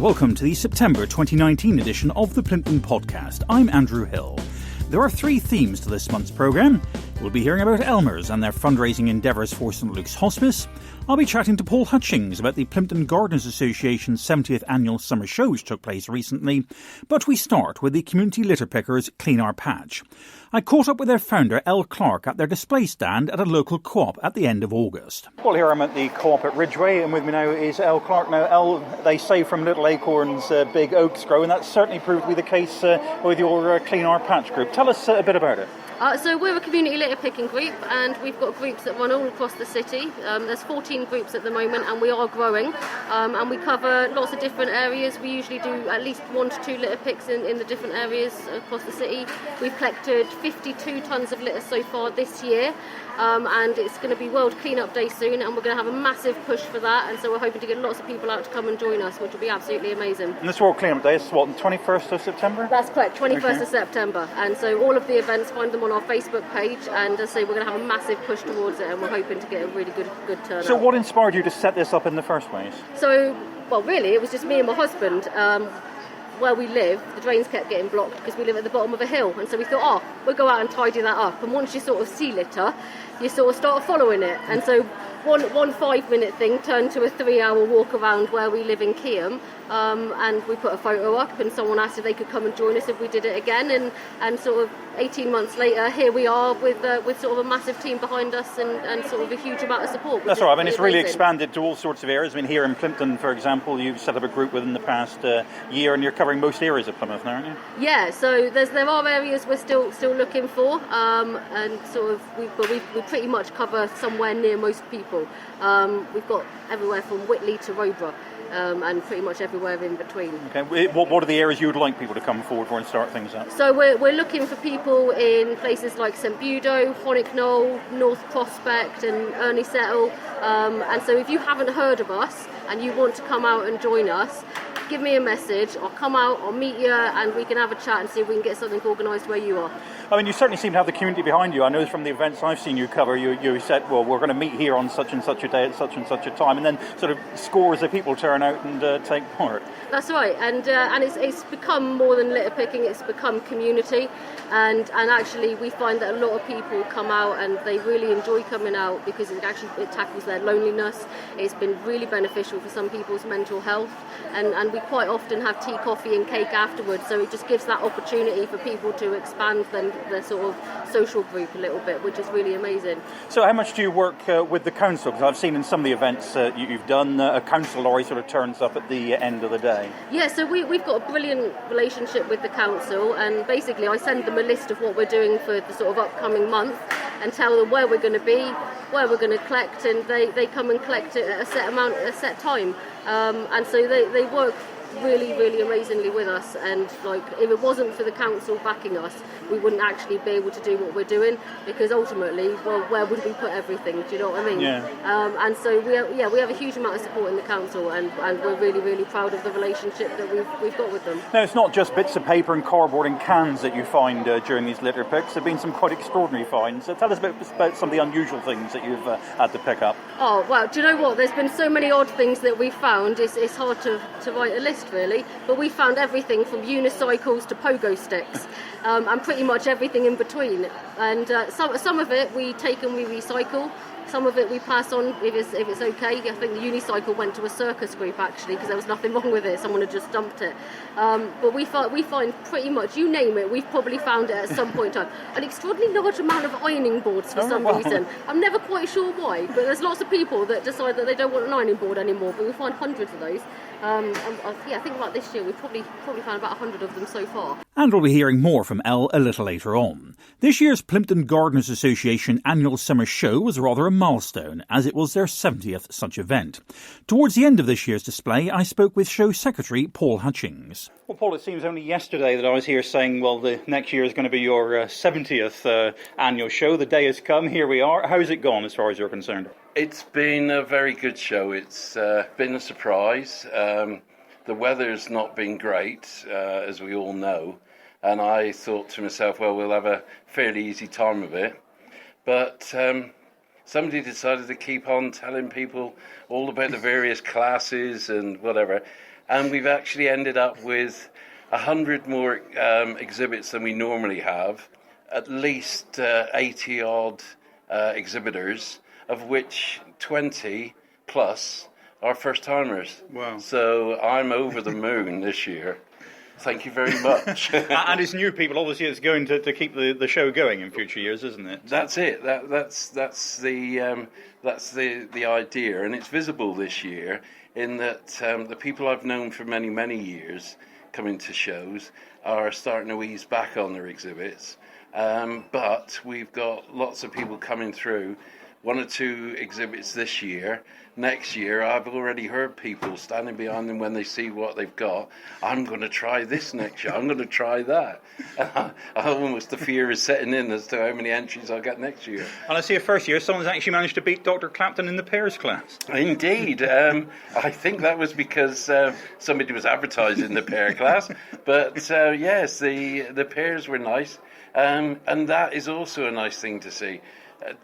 and welcome to the September 2019 edition of the Plympton Podcast. I'm Andrew Hill. There are three themes to this month's programme. We'll be hearing about Elmers and their fundraising endeavours for St Luke's Hospice. I'll be chatting to Paul Hutchings about the Plymtpon Gardeners Association's 70th annual summer show which took place recently. But we start with the community litter pickers Clean Our Patch. I caught up with their founder, Elle Clark, at their display stand at a local co-op at the end of August. Well, here I'm at the co-op at Ridgeway, and with me now is Elle Clark. Now, Elle, they say from little acorns big oaks grow, and that's certainly proved to be the case with your Clean Our Patch group. Tell us a bit about it. So we're a community litter picking group, and we've got groups that run all across the city. There's 14 groups at the moment, and we are growing. And we cover lots of different areas. We usually do at least 1 to 2 litter picks in the different areas across the city. We've collected 52 tonnes of litter so far this year. And it's going to be World Clean-Up Day soon, and we're going to have a massive push for that, and so we're hoping to get lots of people out to come and join us, which will be absolutely amazing. And this World Clean-Up Day is what, the 21st of September? That's correct, 21st of September, and so all of the events, find them on our Facebook page, and so we're going to have a massive push towards it, and we're hoping to get a really good turnout. So what inspired you to set this up in the first place? So, well, really, it was just me and my husband. Where we live, the drains kept getting blocked because we live at the bottom of a hill, and so we thought, we'll go out and tidy that up. And once you sort of see litter, you sort of start following it, and so one 5-minute thing turned to a 3-hour walk around where we live in Keam, and we put a photo up, and someone asked if they could come and join us if we did it again, and sort of 18 months later, here we are with sort of a massive team behind us and sort of a huge amount of support. That's right. I mean, it's really expanded to all sorts of areas. I mean, here in Plympton, for example, you've set up a group within the past year, and you're covering most areas of Plymouth now, aren't you? Yeah. So there are areas we're still looking for, and sort of we pretty much cover somewhere near most people. We've got everywhere from Whitley to Roborough. And pretty much everywhere in between. Okay. What are the areas you would like people to come forward for and start things up? So we're looking for people in places like St Budo, Honickknoll, North Prospect and Ernie Settle. And so if you haven't heard of us and you want to come out and join us, give me a message. I'll come out, I'll meet you, and we can have a chat and see if we can get something organised where you are. I mean, you certainly seem to have the community behind you. I know from the events I've seen you cover, you said, well, we're going to meet here on such and such a day at such and such a time, and then sort of scores of people turn out and take part. That's right, and it's become more than litter picking, it's become community, and actually we find that a lot of people come out and they really enjoy coming out because it tackles their loneliness. It's been really beneficial for some people's mental health, and we quite often have tea, coffee and cake afterwards, so it just gives that opportunity for people to expand their sort of social group a little bit, which is really amazing. So how much do you work with the council? Because I've seen in some of the events you've done, a council lorry sort of turns up at the end of the day. Yeah, so we've got a brilliant relationship with the council, and basically I send them a list of what we're doing for the sort of upcoming month and tell them where we're going to be, where we're going to collect, and they come and collect it at a set time. And so they work really, really amazingly with us, and like if it wasn't for the council backing us, we wouldn't actually be able to do what we're doing, because ultimately, well, where would we put everything? Do you know what I mean? Yeah. And so we have a huge amount of support in the council, and we're really, really proud of the relationship that we've got with them. Now, it's not just bits of paper and cardboard and cans that you find during these litter picks. There have been some quite extraordinary finds. So tell us about some of the unusual things that you've had to pick up. Oh, well, do you know what? There's been so many odd things that we've found. It's hard to write a list, really, but we found everything from unicycles to pogo sticks, and pretty much everything in between. And some of it we take and we recycle. Some of it we pass on if it's okay. I think the unicycle went to a circus group actually because there was nothing wrong with it. Someone had just dumped it. But we find pretty much, you name it, we've probably found it at some point in time. An extraordinarily large amount of ironing boards for some reason. I'm never quite sure why, but there's lots of people that decide that they don't want an ironing board anymore. But we find hundreds of those. I think like this year we've probably found about 100 of them so far. And we'll be hearing more from Elle a little later on. This year's Plymtpon Gardeners Association annual summer show was rather a milestone, as it was their 70th such event. Towards the end of this year's display, I spoke with show secretary Paul Hutchings. Well, Paul, it seems only yesterday that I was here saying, well, the next year is going to be your 70th annual show. The day has come. Here we are. How's it gone as far as you're concerned? It's been a very good show. It's been a surprise. The weather's not been great, as we all know. And I thought to myself, well, we'll have a fairly easy time of it. But somebody decided to keep on telling people all about the various classes and whatever. And we've actually ended up with 100 more exhibits than we normally have, at least 80-odd exhibitors, of which 20 plus are first-timers. Wow. So I'm over the moon this year. Thank you very much. And it's new people, obviously, it's going to keep the show going in future years, isn't it? That's it. That's the idea, and it's visible this year in that the people I've known for many, many years coming to shows are starting to ease back on their exhibits. But we've got lots of people coming through. 1 or 2 exhibits this year. Next year, I've already heard people standing behind them when they see what they've got. I'm going to try this next year. I'm going to try that. Almost the fear is setting in as to how many entries I'll get next year. And I see a first year, someone's actually managed to beat Dr. Clapton in the pairs class. Indeed. I think that was because somebody was advertising the pair class. But yes, the pairs were nice. And that is also a nice thing to see.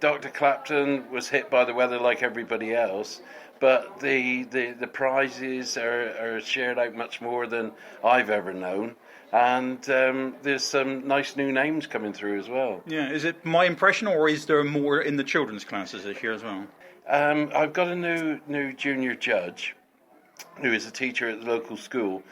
Dr. Clapton was hit by the weather like everybody else, but the prizes are shared out much more than I've ever known. And there's some nice new names coming through as well. Yeah, is it my impression, or is there more in the children's classes this year as well? I've got a new junior judge who is a teacher at the local school.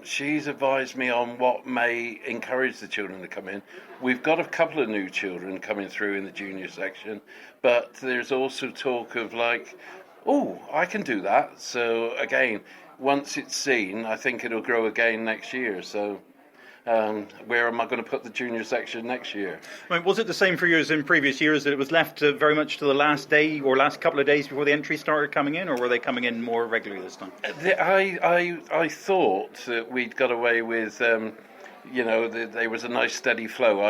She's advised me on what may encourage the children to come in. We've got a couple of new children coming through in the junior section, but there's also talk of like, oh, I can do that. So again, once it's seen, I think it'll grow again next year. So where am I going to put the junior section next year? I mean, was it the same for you as in previous years, that it was left very much to the last day or last couple of days before the entries started coming in, or were they coming in more regularly this time? I thought that we'd got away with, there was a nice steady flow.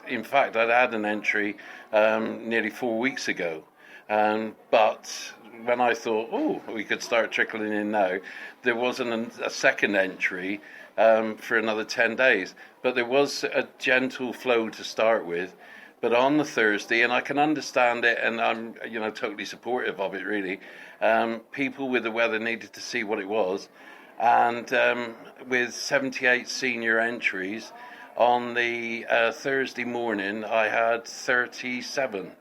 In fact, I'd had an entry nearly 4 weeks ago, but when I thought, we could start trickling in now, there wasn't a second entry for another 10 days. But there was a gentle flow to start with. But on the Thursday, and I can understand it, and I'm totally supportive of it really, people with the weather needed to see what it was. And with 78 senior entries, on the Thursday morning I had 37.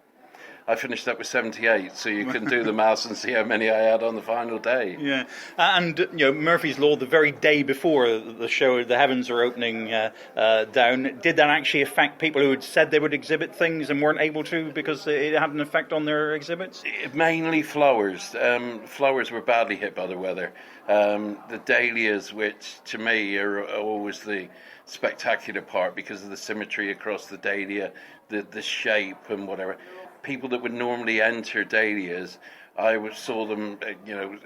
I finished up with 78, so you can do the maths and see how many I had on the final day. Yeah, and Murphy's Law, the very day before the show, the heavens are opening down. Did that actually affect people who had said they would exhibit things and weren't able to because it had an effect on their exhibits? Mainly flowers. Flowers were badly hit by the weather. The dahlias, which to me are always the spectacular part because of the symmetry across the dahlia, the shape and whatever. People that would normally enter dahlias, I saw them,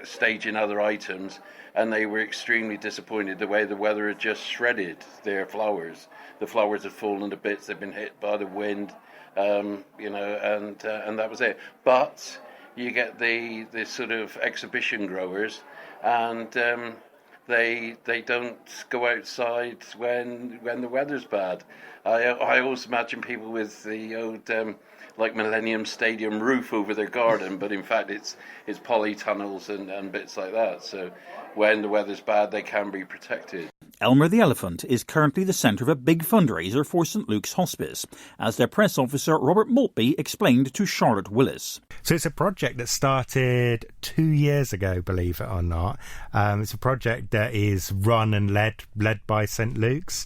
staging other items, and they were extremely disappointed the way the weather had just shredded their flowers. The flowers had fallen to bits. They'd been hit by the wind, and that was it. But you get the sort of exhibition growers, and they don't go outside when the weather's bad. I always imagine people with the old like Millennium Stadium roof over their garden, but in fact it's polytunnels and bits like that. So when the weather's bad, they can be protected. Elmer the Elephant is currently the centre of a big fundraiser for St Luke's Hospice, as their press officer Robert Maltby explained to Charlotte Willis. So it's a project that started 2 years ago, believe it or not. It's a project that is run and led by St Luke's.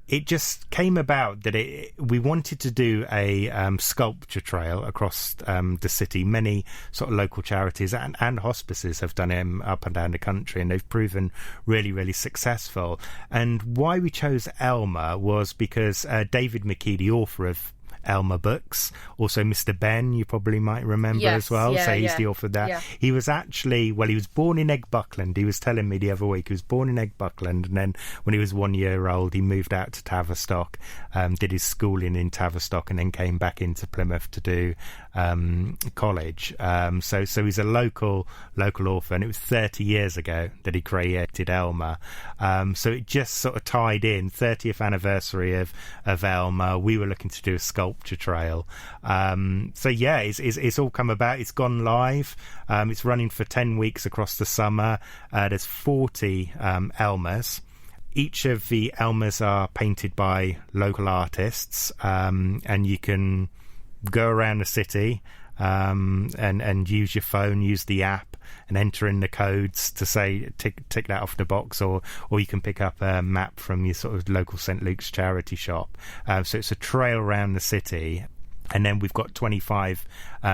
It just came about that we wanted to do a sculpture trail across the city. Many sort of local charities and hospices have done it up and down the country, and they've proven really, really successful. And why we chose Elmer was because David McKee, the author of Elmer books, also Mr. Ben, you probably might remember as well. Yeah, so he's the author of that. Yeah. He was actually, he was born in Eggbuckland. He was telling me the other week he was born in Eggbuckland, and then when he was 1 year old, he moved out to Tavistock, did his schooling in Tavistock, and then came back into Plymouth to do college. So he's a local author, and it was 30 years ago that he created Elmer. So it just sort of tied in 30th anniversary of Elmer. We were looking to do a sculpture trail. So yeah, it's all come about. It's gone live. It's running for 10 weeks across the summer. There's 40 Elmers. Each of the Elmers are painted by local artists, and you can go around the city and use your phone, use the app, and enter in the codes to say tick that off the box, or you can pick up a map from your sort of local St Luke's charity shop. So it's a trail around the city. And then we've got 25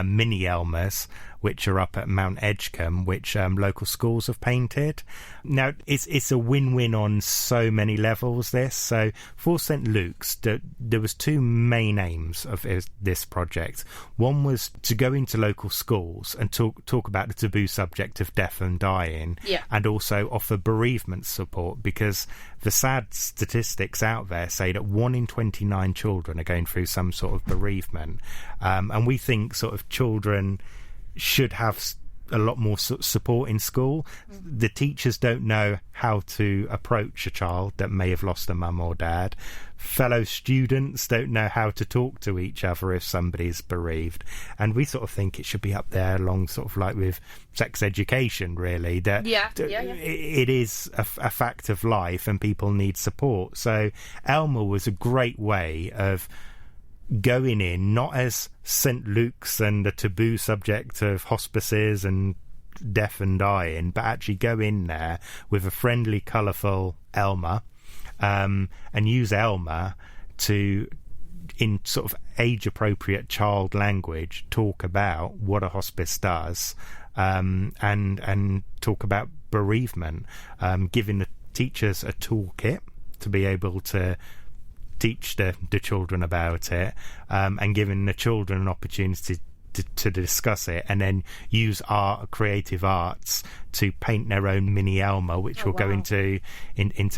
mini Elmers, which are up at Mount Edgecombe, which local schools have painted. Now, it's a win-win on so many levels, this. So for St Luke's, there was two main aims of this project. One was to go into local schools and talk about the taboo subject of death and dying, and also offer bereavement support, because the sad statistics out there say that 1 in 29 children are going through some sort of bereavement. And we think sort of children should have a lot more support in school. The teachers don't know how to approach a child that may have lost a mum or dad. Fellow students don't know how to talk to each other if somebody's bereaved. And we sort of think it should be up there along sort of like with sex education, really, that it is a fact of life and people need support. So Elmer was a great way of going in not as St Luke's and the taboo subject of hospices and death and dying, but actually go in there with a friendly, colourful Elmer, and use Elmer to, in sort of age-appropriate child language, talk about what a hospice does, and talk about bereavement, giving the teachers a toolkit to be able to teach the children about it, and giving the children an opportunity to discuss it, and then use creative arts to paint their own mini Elmer, which will go into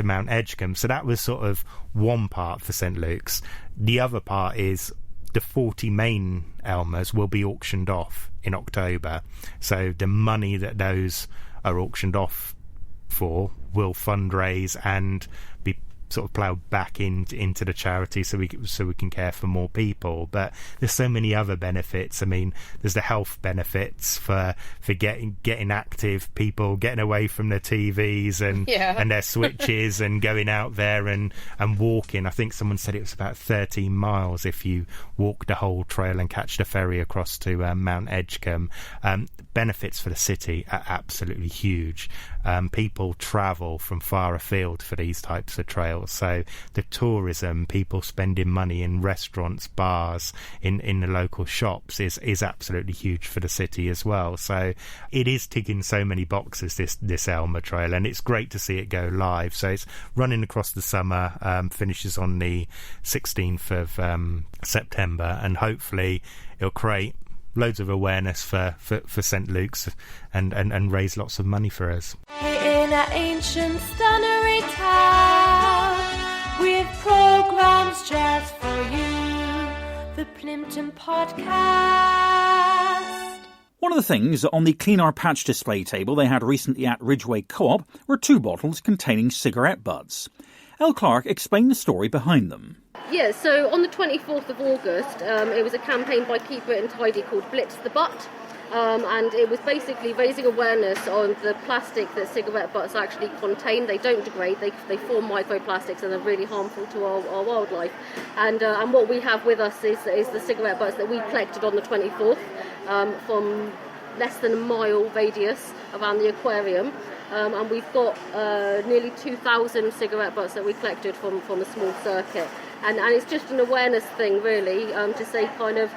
Mount Edgecombe. So that was sort of one part for St Luke's. The other part is the 40 main Elmers will be auctioned off in October. So the money that those are auctioned off for will fundraise and be sort of ploughed back into the charity, so we can care for more people. But there's so many other benefits. I mean, there's the health benefits for getting active people, getting away from their TVs and their switches and going out there and walking. I think someone said it was about 13 miles if you walk the whole trail and catch the ferry across to Mount Edgecombe. Benefits for the city are absolutely huge. People travel from far afield for these types of trails, so the tourism, people spending money in restaurants, bars, in the local shops is absolutely huge for the city as well. So it is ticking so many boxes, this Elmer Trail, and it's great to see it go live. So it's running across the summer, finishes on the 16th of September, and hopefully it'll create loads of awareness for St Luke's and raise lots of money for us. In an ancient stunnery town, with programs just for you, the Plympton Podcast. One of the things on the Clean Our Patch display table they had recently at Ridgeway Co-op were 2 bottles containing cigarette butts. Elle Clark explained the story behind them. Yeah, so on the 24th of August, it was a campaign by Keep It and Tidy called Blitz the Butt, and it was basically raising awareness on the plastic that cigarette butts actually contain. They don't degrade, they form microplastics and are really harmful to our wildlife. And what we have with us is the cigarette butts that we collected on the 24th from less than a mile radius around the aquarium. And we've got nearly 2,000 cigarette butts that we collected from a small circuit. And it's just an awareness thing, really, to say kind of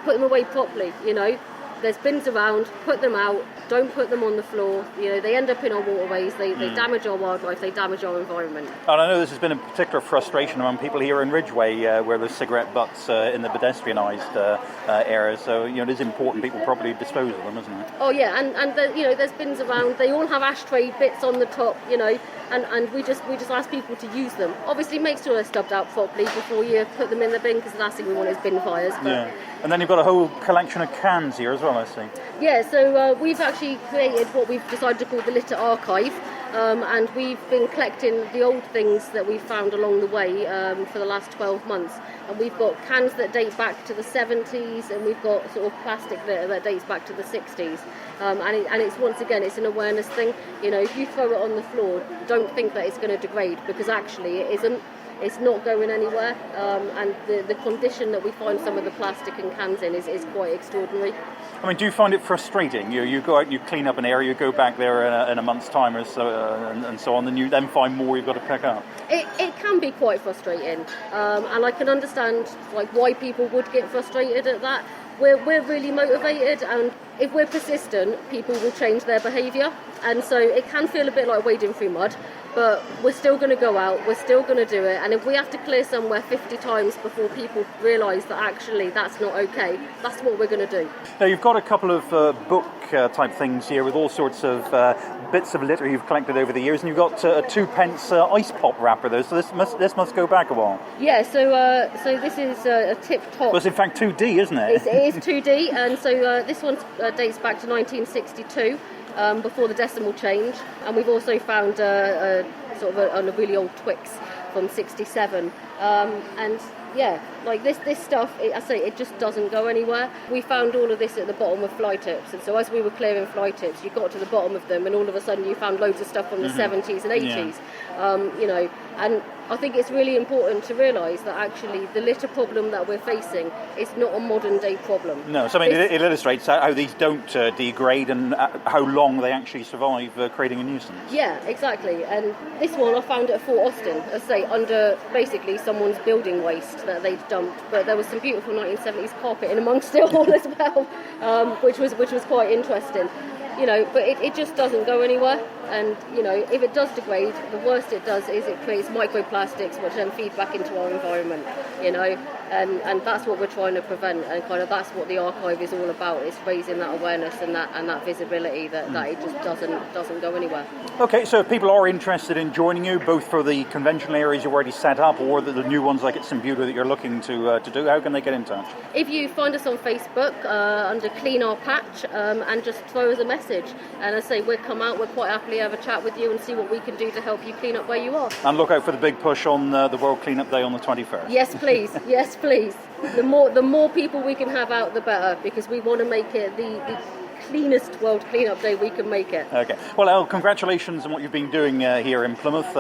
put them away properly, you know. There's bins around, put them out, don't put them on the floor. You know, they end up in our waterways, they damage our wildlife, they damage our environment. And I know this has been a particular frustration among people here in Ridgeway, where there's cigarette butts in the pedestrianised area. So, you know, it is important people properly dispose of them, isn't it? Oh, yeah, and you know, there's bins around, they all have ashtray bits on the top, you know, and we just ask people to use them. Obviously, make sure they're stubbed out properly before you put them in the bin, because the last thing we want is bin fires. But And then you've got a whole collection of cans here as well, I see. Yeah, so we've actually created what we've decided to call the Litter Archive, and we've been collecting the old things that we've found along the way for the last 12 months. And we've got cans that date back to the 70s, and we've got sort of plastic litter that dates back to the 60s. And it's, once again, it's an awareness thing. You know, if you throw it on the floor, don't think that it's going to degrade, because actually it isn't. It's not going anywhere, and the condition that we find some of the plastic and cans in is quite extraordinary. I mean, do you find it frustrating? You go out, you clean up an area, you go back there in a month's time or so, and so on, and you then find more you've got to pick up? It can be quite frustrating, and I can understand like why people would get frustrated at that. We're really motivated, and if we're persistent, people will change their behaviour, and so it can feel a bit like wading through mud. But we're still going to go out, we're still going to do it, and if we have to clear somewhere 50 times before people realise that actually that's not okay, that's what we're going to do. Now, you've got a couple of book type things here with all sorts of bits of litter you've collected over the years, and you've got a 2p ice pop wrapper there, so this must go back a while. Yeah, so this is a tip top. Well, it's in fact 2D, isn't it? It is 2D, and so this one dates back to 1962. Before the decimal change, and we've also found a really old Twix from 67, and yeah, like this stuff, it just doesn't go anywhere. We found all of this at the bottom of fly tips, and so as we were clearing fly tips, you got to the bottom of them, and all of a sudden you found loads of stuff from the 70s and 80s. Yeah. And I think it's really important to realise that actually the litter problem that we're facing is not a modern day problem. No, so I mean, it illustrates how these don't degrade and how long they actually survive creating a nuisance. Yeah, exactly. And this one I found at Fort Austin, as I say, under basically someone's building waste that they'd dumped, but there was some beautiful 1970s carpet in amongst it all as well, which was quite interesting. You know, but it just doesn't go anywhere, and you know, if it does degrade, the worst it does is it creates microplastics which then feed back into our environment, you know, and that's what we're trying to prevent, and kind of that's what the archive is all about, is raising that awareness and that visibility that it just doesn't go anywhere. Okay, so if people are interested in joining you, both for the conventional areas you've already set up or the new ones like at St Buda that you're looking to do, how can they get in touch? If you find us on Facebook under Clean Our Patch, and just throw us a message, and as I say, we'll come out, we'll quite happily have a chat with you and see what we can do to help you clean up where you are. And look out for the big push on the World Cleanup Day on the 21st. Yes, please. Yes, please. The more people we can have out, the better, because we want to make it the cleanest World Cleanup Day we can make it. Okay. Well, El, congratulations on what you've been doing here in Plymouth,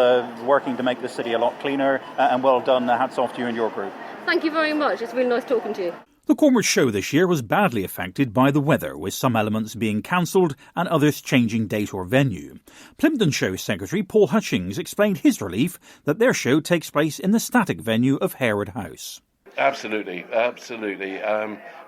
working to make the city a lot cleaner, and well done. Hats off to you and your group. Thank you very much. It's really nice talking to you. The Cornwall show this year was badly affected by the weather, with some elements being cancelled and others changing date or venue. Plympton Show Secretary Paul Hutchings explained his relief that their show takes place in the static venue of Harewood House. Absolutely.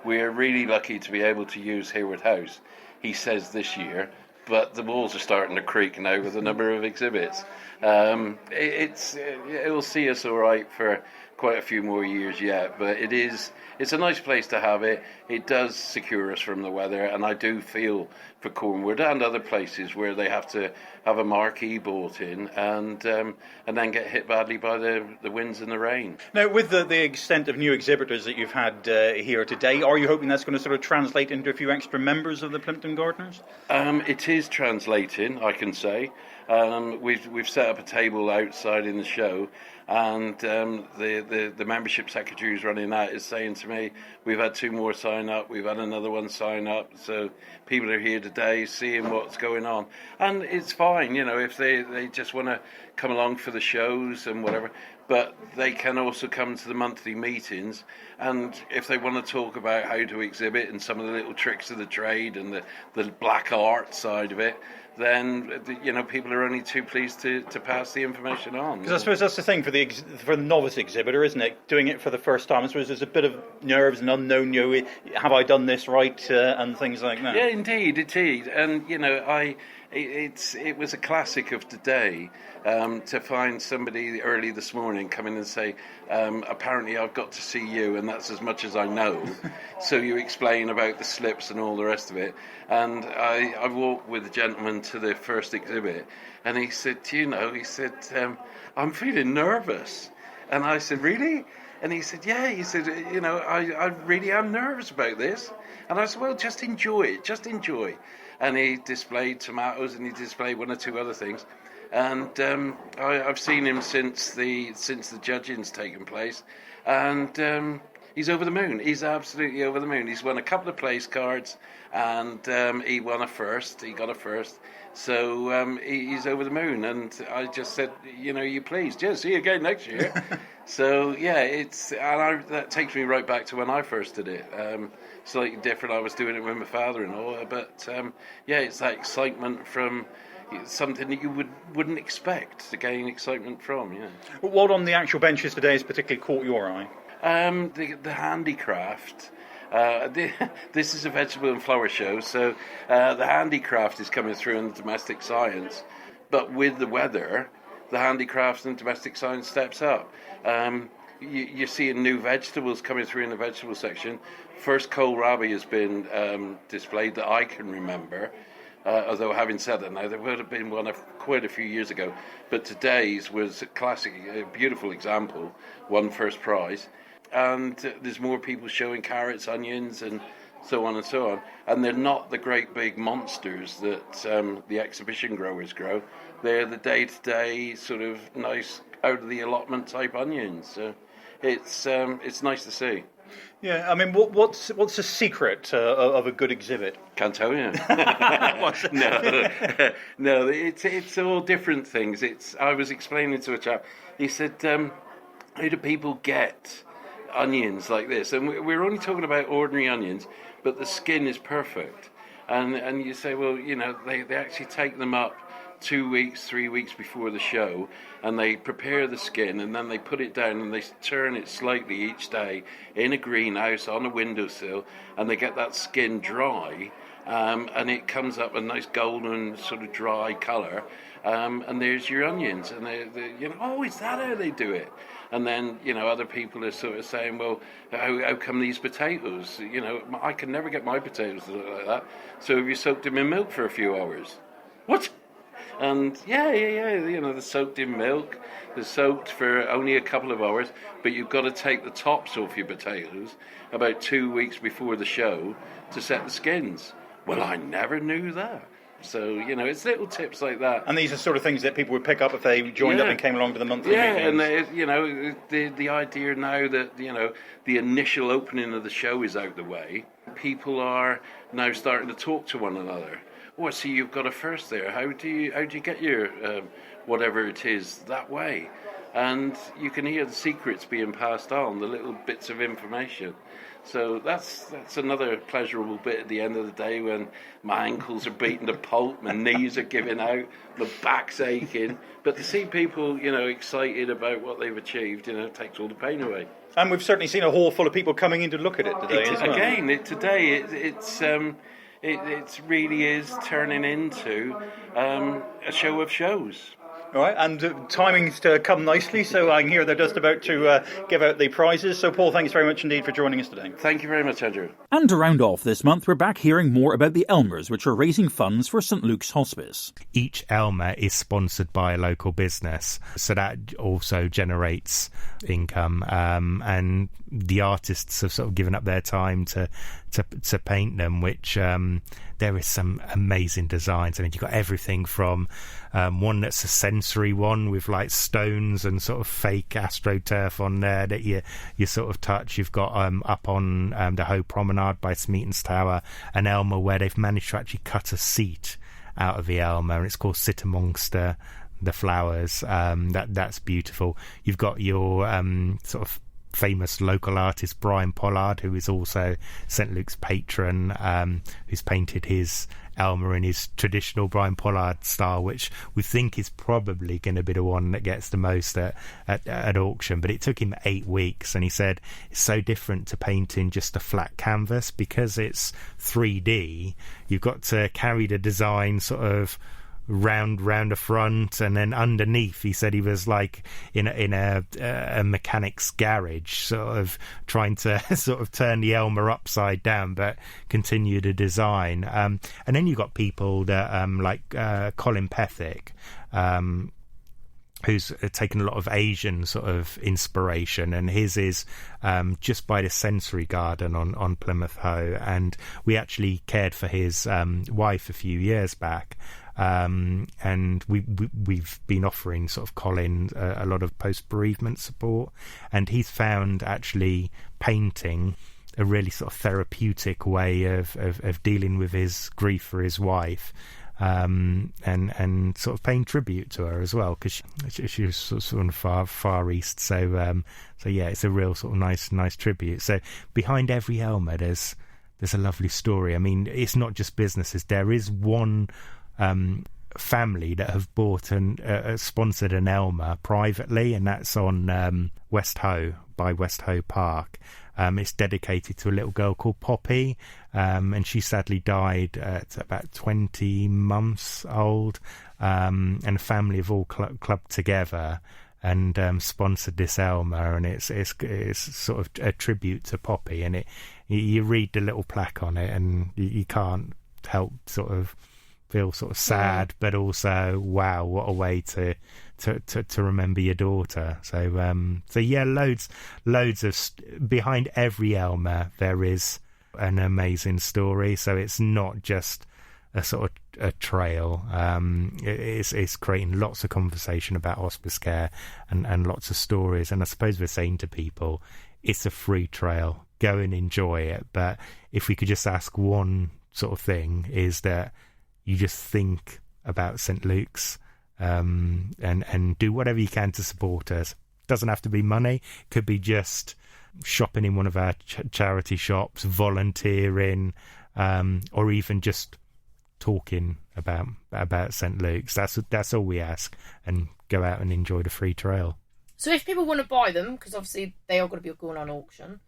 We're really lucky to be able to use Harewood House, he says, this year, but the walls are starting to creak now with the number of exhibits. It will see us all right for quite a few more years yet, but it's a nice place to have it. It does secure us from the weather, and I do feel for Cornwall and other places where they have to have a marquee bought in and then get hit badly by the winds and the rain. Now, with the extent of new exhibitors that you've had here today, are you hoping that's going to sort of translate into a few extra members of the Plympton Gardeners? It is translating, I can say. We've set up a table outside in the show, and the membership secretary who's running that is saying to me, we've had 2 more sign up, we've had another one sign up, so people are here today seeing what's going on, and it's fine, you know, if they just want to come along for the shows and whatever, but they can also come to the monthly meetings, and if they want to talk about how to exhibit and some of the little tricks of the trade and the black art side of it, then, you know, people are only too pleased to pass the information on. Because I suppose that's the thing for the novice exhibitor, isn't it? Doing it for the first time, I suppose there's a bit of nerves and unknown, you know, have I done this right, and things like that. Yeah, indeed, and, you know, it was a classic of today to find somebody early this morning come in and say, apparently I've got to see you, and that's as much as I know. So you explain about the slips and all the rest of it. And I walked with a gentleman to the first exhibit, and he said, I'm feeling nervous. And I said, really? And he said, yeah, he said, I really am nervous about this. And I said, well, just enjoy it, just enjoy. And he displayed tomatoes and he displayed one or two other things. And I've seen him since the judging's taken place. And he's over the moon. He's absolutely over the moon. He's won a couple of place cards and he won a first. He got a first. So he's over the moon. And I just said, you please, just see you again next year. So, yeah, that takes me right back to when I first did it. Slightly different. I was doing it with my father-in-law. But, it's that excitement from something that you wouldn't expect to gain excitement from, yeah. What on the actual benches today has particularly caught your eye? The handicraft. This is a vegetable and flower show, so the handicraft is coming through in the domestic science. But with the weather, the handicraft and domestic science steps up. You're seeing new vegetables coming through in the vegetable section. First kohlrabi has been displayed that I can remember. Although having said that now, there would have been one quite a few years ago. But today's was a classic, a beautiful example, won first prize. And there's more people showing carrots, onions, and so on and so on. And they're not the great big monsters that the exhibition growers grow. They're the day-to-day sort of nice, out of the allotment type onions. So it's nice to see. Yeah, I mean, what's the secret of a good exhibit? Can't tell you. No, it's all different things. I was explaining to a chap. He said, "How do people get onions like this?" And we're only talking about ordinary onions, but the skin is perfect. And you say, well, they actually take them up 2 weeks, 3 weeks before the show, and they prepare the skin, and then they put it down and they turn it slightly each day in a greenhouse on a windowsill, and they get that skin dry, and it comes up a nice golden sort of dry colour, and there's your onions, and they is that how they do it? And then, other people are sort of saying, well, how come these potatoes? I can never get my potatoes to look like that. So have you soaked them in milk for a few hours? What? And yeah, they're soaked in milk, they're soaked for only a couple of hours, but you've got to take the tops off your potatoes about 2 weeks before the show to set the skins. Well, I never knew that. So, it's little tips like that. And these are sort of things that people would pick up if they joined up and came along to the monthly meetings. And, the idea now that, the initial opening of the show is out the way, people are now starting to talk to one another. Oh, I see you've got a first there. How do you get your whatever it is that way? And you can hear the secrets being passed on, the little bits of information. So that's another pleasurable bit at the end of the day when my ankles are beating to pulp, my knees are giving out, the back's aching. But to see people, excited about what they've achieved, takes all the pain away. And we've certainly seen a hall full of people coming in to look at it today as well. Again, today it really is turning into a show of shows. All right, and timing's to come nicely, so I hear they're just about to give out the prizes. So, Paul, thanks very much indeed for joining us today. Thank you very much, Andrew. And to round off this month, we're back hearing more about the Elmers, which are raising funds for St Luke's Hospice. Each Elmer is sponsored by a local business, so that also generates income. And the artists have sort of given up their time to paint them, which there is some amazing designs. I mean, you've got everything from one that's a sensory one with like stones and sort of fake astroturf on there that you sort of touch. You've got up on the Hoe Promenade by Smeaton's Tower an Elmer where they've managed to actually cut a seat out of the Elmer, and it's called Sit Amongst the Flowers. That's beautiful. You've got your sort of famous local artist Brian Pollard, who is also St Luke's patron, who's painted his Elmer in his traditional Brian Pollard style, which we think is probably going to be the one that gets the most at auction. But it took him 8 weeks, and he said it's so different to painting just a flat canvas because it's 3D. You've got to carry the design sort of round the front, and then underneath he said he was like in a mechanic's garage, sort of trying to sort of turn the Elmer upside down but continue the design. And then you got people that like Colin Pethick, who's taken a lot of Asian sort of inspiration, and his is just by the sensory garden on Plymouth Hoe, and we actually cared for his wife a few years back, and we've been offering sort of Colin a lot of post-bereavement support, and he's found actually painting a really sort of therapeutic way of dealing with his grief for his wife. And sort of paying tribute to her as well, because she was sort of far east. So yeah, it's a real sort of nice tribute. So behind every Elmer, there's a lovely story. I mean, it's not just businesses. There is one family that have bought and sponsored an Elmer privately, and that's on West Hoe by West Hoe Park. It's dedicated to a little girl called Poppy, and she sadly died at about 20 months old, and a family have all clubbed together and sponsored this Elmer, and it's sort of a tribute to Poppy, and you read the little plaque on it, and you can't help sort of feel sort of sad, but also, wow, what a way to remember your daughter. So yeah, loads of behind every Elmer there is an amazing story. So it's not just a sort of a trail. It's creating lots of conversation about hospice care and lots of stories. And I suppose we're saying to people, it's a free trail, go and enjoy it. But if we could just ask one sort of thing, is that you just think about St. Luke's, and do whatever you can to support us. Doesn't have to be money. Could be just shopping in one of our charity shops, volunteering, or even just talking about St. Luke's. That's all we ask, and go out and enjoy the free trail. So if people want to buy them, because obviously they are going to be going on auction,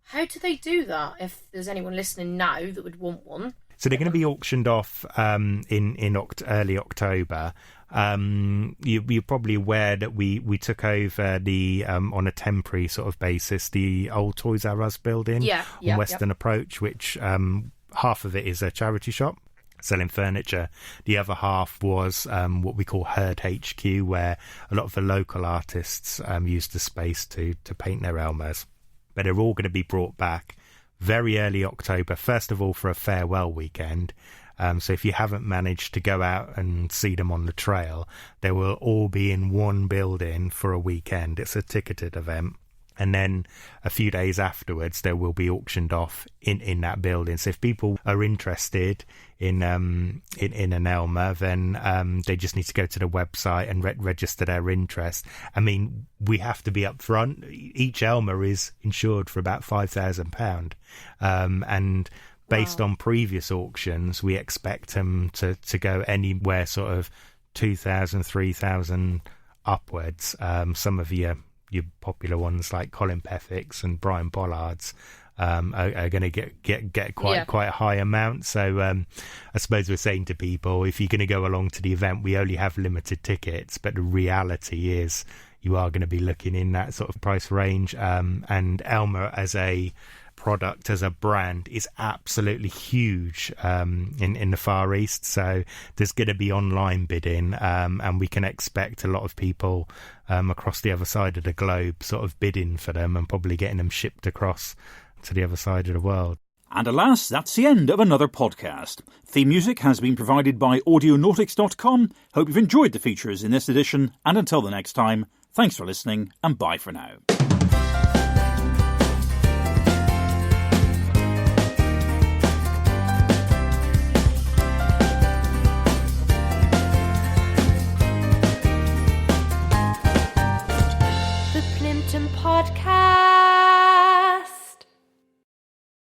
how do they do that? If there's anyone listening now that would want one. So they're going to be auctioned off in early October. You're probably aware that we took over the on a temporary sort of basis the old Toys R Us building on Western Approach, which half of it is a charity shop selling furniture. The other half was what we call Herd HQ, where a lot of the local artists used the space to paint their Elmers. But they're all going to be brought back very early October, first of all for a farewell weekend. So if you haven't managed to go out and see them on the trail, they will all be in one building for a weekend. It's a ticketed event. And then a few days afterwards, they will be auctioned off in that building. So if people are interested in an Elmer, then they just need to go to the website and register their interest. I mean, we have to be upfront. Each Elmer is insured for about £5,000, and based on previous auctions, we expect them to go anywhere sort of 2,000, 3,000 upwards. Some of your popular ones like Colin Pethick's and Brian Pollard's are going to get quite a high amount. So I suppose we're saying to people, if you're going to go along to the event, we only have limited tickets, but the reality is you are going to be looking in that sort of price range. And Elmer as a product, as a brand, is absolutely huge in the Far East. So there's going to be online bidding, and we can expect a lot of people across the other side of the globe sort of bidding for them and probably getting them shipped across to the other side of the world. And alas, that's the end of another podcast. Theme music has been provided by audionautics.com. Hope you've enjoyed the features in this edition, and until the next time, thanks for listening and bye for now.